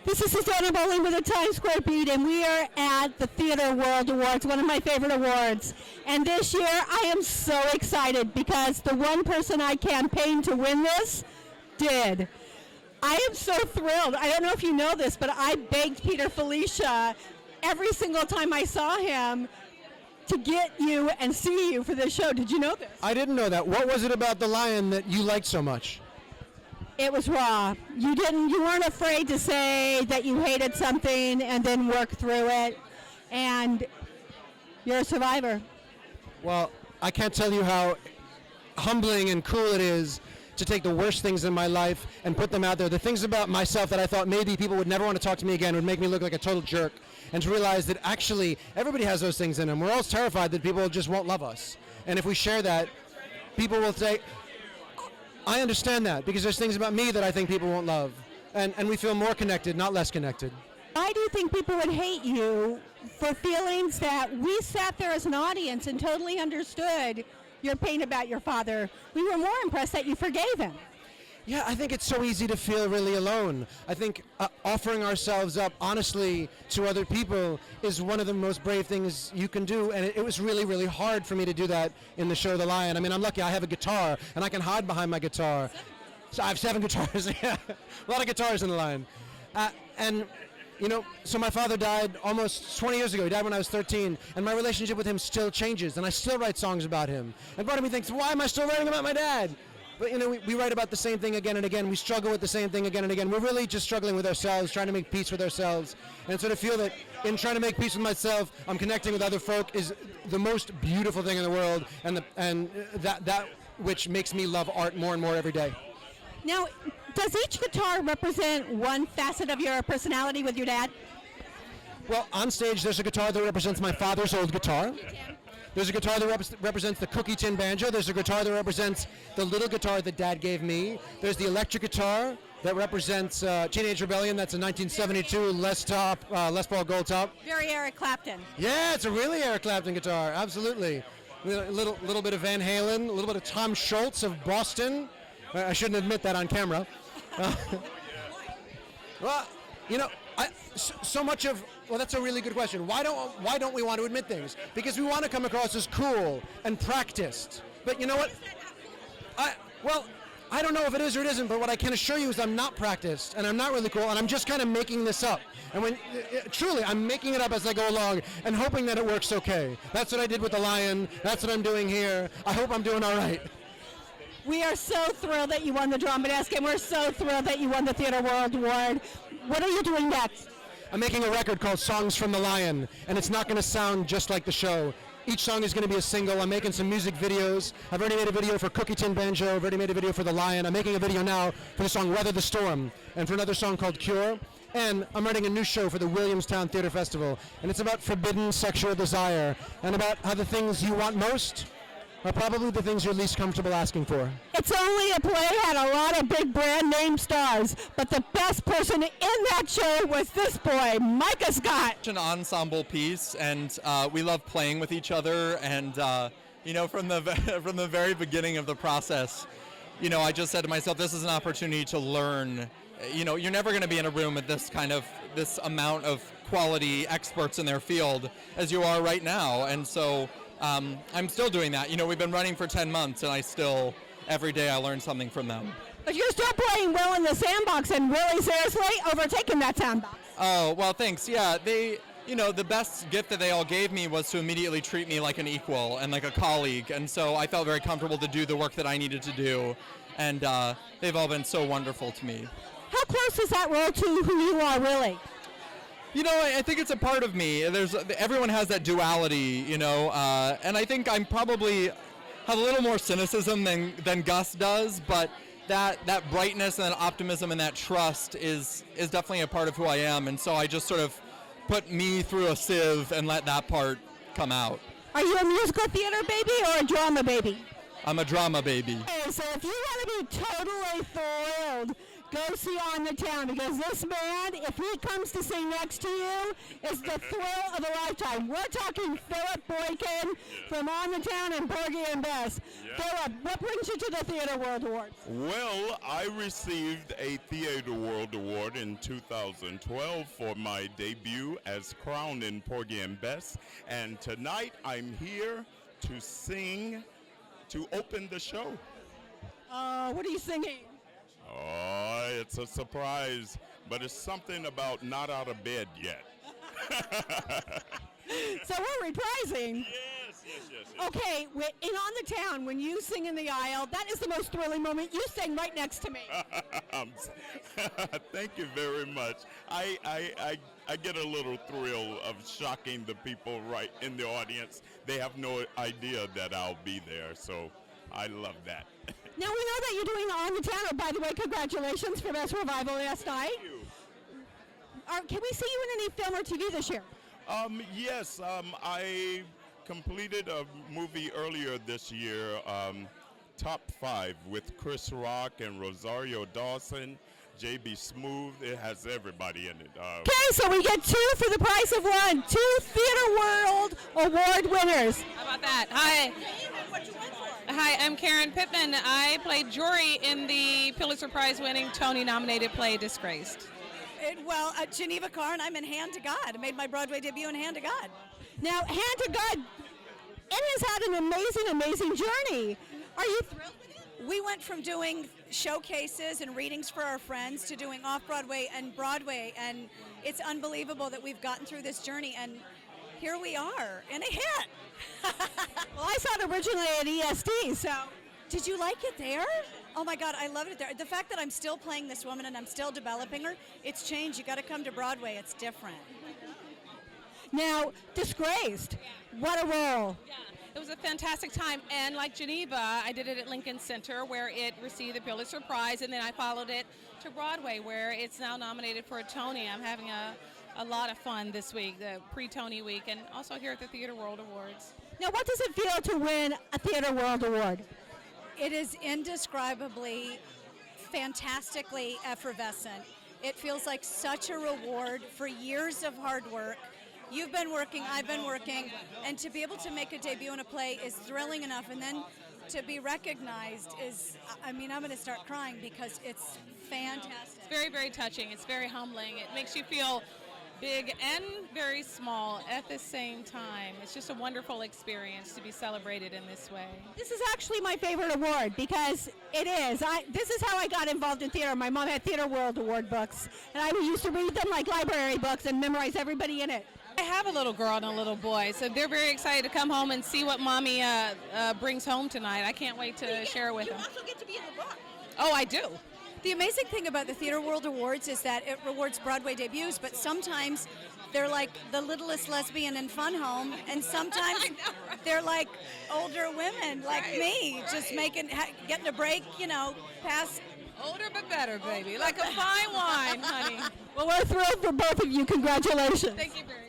This is Susanna Bowling with the Times Square Beat, and we are at the Theater World Awards, one of my favorite awards. And this year, I am so excited because the one person I campaigned to win this did. I am so thrilled. I don't know if you know this, but I begged Peter Felicia every single time I saw him to get you and see you for this show. Did you know this? I didn't know that. What was it about The Lion that you liked so much? It was raw. You weren't afraid to say that you hated something and then work through it. And you're a survivor. Well, I can't tell you how humbling and cool it is to take the worst things in my life and put them out there. The things about myself that I thought maybe people would never want to talk to me again, would make me look like a total jerk. And to realize that actually everybody has those things in them. We're all terrified that people just won't love us. And if we share that, people will say, I understand that, because there's things about me that I think people won't love. And we feel more connected, not less connected. Why do you think people would hate you for feelings that we sat there as an audience and totally understood your pain about your father? We were more impressed that you forgave him. Yeah, I think it's so easy to feel really alone. I think offering ourselves up honestly to other people is one of the most brave things you can do, and it was really, really hard for me to do that in the show The Lion. I mean, I'm lucky I have a guitar, and I can hide behind my guitar. So I have 7 guitars, yeah. A lot of guitars in The Lion. And, you know, so my father died almost 20 years ago. He died when I was 13, and my relationship with him still changes, and I still write songs about him. And part of me thinks, why am I still writing about my dad? But, you know, we write about the same thing again and again. We struggle with the same thing again and again. We're really just struggling with ourselves, trying to make peace with ourselves. And so to feel that in trying to make peace with myself, I'm connecting with other folk is the most beautiful thing in the world, and that which makes me love art more and more every day. Now, does each guitar represent one facet of your personality with your dad? Well, on stage, there's a guitar that represents my father's old guitar. There's a guitar that represents the Cookie Tin Banjo. There's a guitar that represents the little guitar that Dad gave me. There's the electric guitar that represents Teenage Rebellion. That's a 1972 Les Paul Gold Top. Very Eric Clapton. Yeah, it's a really Eric Clapton guitar. Absolutely. A little bit of Van Halen, a little bit of Tom Schultz of Boston. I shouldn't admit that on camera. Well, you know, so much of, well, that's a really good question. Why don't we want to admit things? Because we want to come across as cool and practiced. But you know what? I don't know if it is or it isn't, but what I can assure you is I'm not practiced, and I'm not really cool, and I'm just kind of making this up. And truly, I'm making it up as I go along and hoping that it works okay. That's what I did with The Lion. That's what I'm doing here. I hope I'm doing all right. We are so thrilled that you won the Drama Desk, and we're so thrilled that you won the Theater World Award. What are you doing next? I'm making a record called Songs from the Lion, and it's not going to sound just like the show. Each song is going to be a single. I'm making some music videos. I've already made a video for Cookie Tin Banjo. I've already made a video for The Lion. I'm making a video now for the song Weather the Storm, and for another song called Cure. And I'm writing a new show for the Williamstown Theater Festival, and it's about forbidden sexual desire, and about how the things you want most are probably the things you're least comfortable asking for. It's only a play, had a lot of big brand name stars, but the best person in that show was this boy, Micah Scott. It's an ensemble piece, and we love playing with each other. And you know, from the very beginning of the process, you know, I just said to myself, this is an opportunity to learn. You know, you're never going to be in a room with this amount of quality experts in their field as you are right now, and so. I'm still doing that. You know, we've been running for 10 months, and every day I learn something from them. But you're still playing well in the sandbox and really seriously overtaking that sandbox. Oh, well, thanks. Yeah, you know, the best gift that they all gave me was to immediately treat me like an equal and like a colleague, and so I felt very comfortable to do the work that I needed to do, and they've all been so wonderful to me. How close is that role to who you are, really? You know, I think it's a part of me. Everyone has that duality, you know, and I think I'm probably have a little more cynicism than Gus does, but that brightness and that optimism and that trust is definitely a part of who I am, and so I just sort of put me through a sieve and let that part come out. Are you a musical theater baby or a drama baby? I'm a drama baby. Okay, so if you want to be totally thrilled, go see On the Town, because this man, if he comes to sing next to you, is the thrill of a lifetime. We're talking Philip Boykin from On the Town and Porgy and Bess. Yeah. Philip, what brings you to the Theater World Awards? Well, I received a Theater World Award in 2012 for my debut as Crown in Porgy and Bess, and tonight I'm here to sing to open the show. What are you singing? Oh, it's a surprise, but it's something about not out of bed yet. So we're reprising. Yes. Okay, in On the Town, when you sing in the aisle, that is the most thrilling moment. You sang right next to me. Thank you very much. I get a little thrill of shocking the people right in the audience. They have no idea that I'll be there, so I love that. Now, we know that you're doing On the Town. Oh, by the way, congratulations for Best Revival last night. Thank you. Can we see you in any film or TV this year? Yes, I completed a movie earlier this year, Top 5, with Chris Rock and Rosario Dawson, J.B. Smooth. It has everybody in it. Okay, so we get 2 for the price of 1. 2 Theater World Award winners. How about that? Hi. Hi, I'm Karen Pittman. I played Jory in the Pulitzer Prize winning Tony nominated play Disgraced. Geneva Carr, I'm in Hand to God. I made my Broadway debut in Hand to God. Now, Hand to God, it has had an amazing journey. Are you thrilled with it? We went from doing showcases and readings for our friends to doing off-Broadway and Broadway, and it's unbelievable that we've gotten through this journey, and here we are in a hit. Well, I saw it originally at ESD, so. Did you like it there? Oh my God, I loved it there. The fact that I'm still playing this woman and I'm still developing her, it's changed. You got to come to Broadway. It's different. Now, Disgraced, what a role. Yeah, it was a fantastic time, and like Geneva, I did it at Lincoln Center where it received the Pulitzer Prize, and then I followed it to Broadway where it's now nominated for a Tony. I'm having a lot of fun this week, the pre-Tony week, and also here at the Theater World Awards. Now, what does it feel to win a Theater World Award? It is indescribably, fantastically effervescent. It feels like such a reward for years of hard work. You've been working, I've been working, and to be able to make a debut in a play is thrilling enough, and then to be recognized is, I'm going to start crying because it's fantastic. It's very, very touching. It's very humbling. It makes you feel big and very small at the same time. It's just a wonderful experience to be celebrated in this way. This is actually my favorite award because it is. This is how I got involved in theater. My mom had Theater World Award books, and I used to read them like library books and memorize everybody in it. I have a little girl and a little boy, so they're very excited to come home and see what Mommy brings home tonight. I can't wait to share it with them. You also get to be in the book. Oh, I do. The amazing thing about the Theater World Awards is that it rewards Broadway debuts, but sometimes they're like the littlest lesbian in Fun Home, and sometimes they're like older women like me, just getting a break, past. Older but better, baby. Like a fine wine, honey. Well, we're thrilled for both of you. Congratulations. Thank you very much.